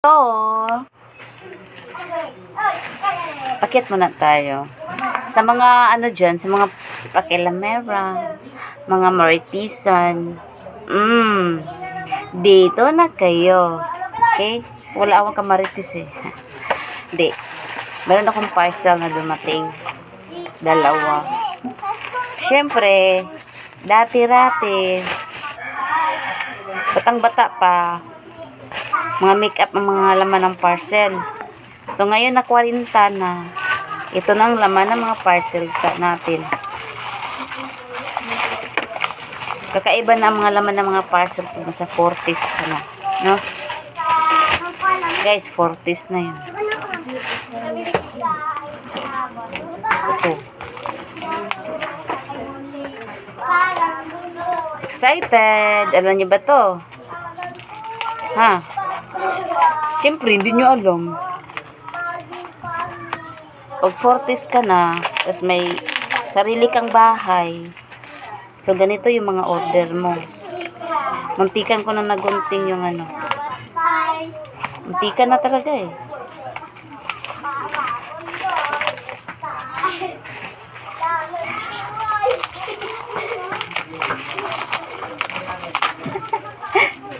So, pakit muna tayo. Sa mga ano dyan, sa mga pakilamera, mga maritisan, dito na kayo. Okay? Wala akong kamaritis eh. Hindi. Meron akong parcel na dumating. Dalawa. Siyempre, dati-rati, batang-bata pa, mga make-up ang mga laman ng parcel. So, ngayon na 40 na. Ito na ang laman ng mga parcel natin. Kakaiba na ang mga laman ng mga parcel kung nasa 40s ka na. No? Guys, 40s na yun. Ito. Excited! Alam niyo ba to? Ha? Siyempre, hindi nyo alam. Pag 40s ka na, tapos may sarili kang bahay, so ganito yung mga order mo. Muntikan ko na nagunting yung ano. Muntikan na talaga eh.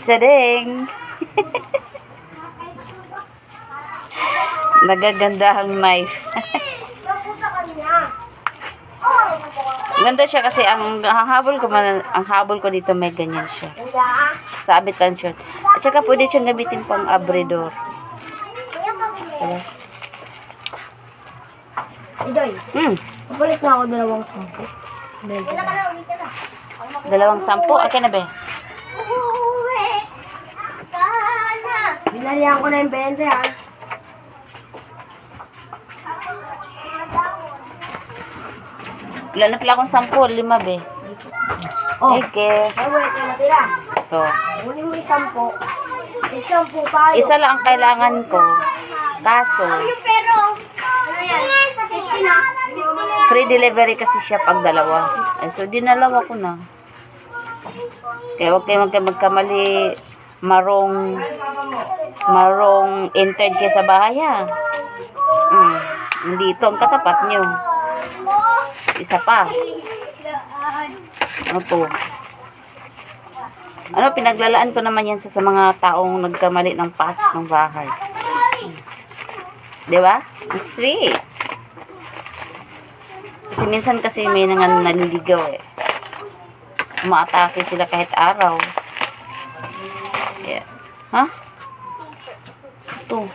Tsadeng! Nagagandahang knife. Ganda siya kasi ang habol ko dito may ganyan siya. Sabit lang siya. At saka pwede siyang gamitin pang abridor. Diba? Joy, papalit na ako dalawang sampo. Dalawang 10? Okay na ba? Binalihan ko na yung 20 ha. Wala na pala akong 10, 5 be. Oh. Okay. Ay, wait, yung natira. So, Kunin mo yung 10. Yung 10 tayo. isa lang ang kailangan ko. Kaso, Pero, ano yan? 50 na. free delivery kasi siya pag dalawa. Eh, so, dinalawa ko na. Kaya huwag kayo magkamali. Marong entered kayo sa bahay ha. Nandito ang katapat nyo. Isa pa. Ano to? Ano, pinaglalaan ko naman yan sa mga taong nagkamali ng pasok ng bahay. Diba? Ang sweet. Kasi minsan kasi may naliligaw eh. Umaatake sila kahit araw. Yeah. Ha? Ito.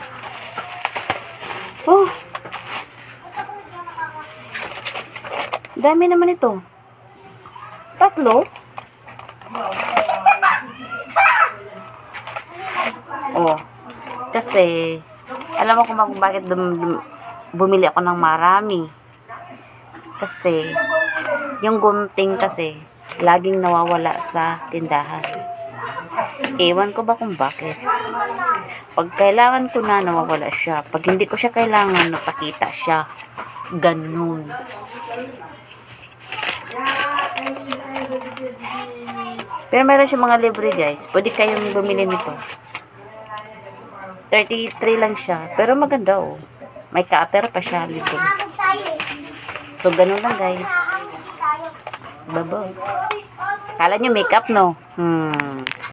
Oh. Dami naman ito. 3? Oh. Kasi, alam mo kung bakit bumili ako ng marami. Kasi, yung gunting kasi, laging nawawala sa tindahan. Ewan ko ba kung bakit. Pag kailangan ko na, nawawala siya. Pag hindi ko siya kailangan, napakita siya. Ganun. Pero meron siya mga libre guys. Pwede kayong bumili nito. 33 lang siya. Pero maganda oh. May cutter pa siya libre. So ganun lang guys. Babo. Kala nyo makeup no?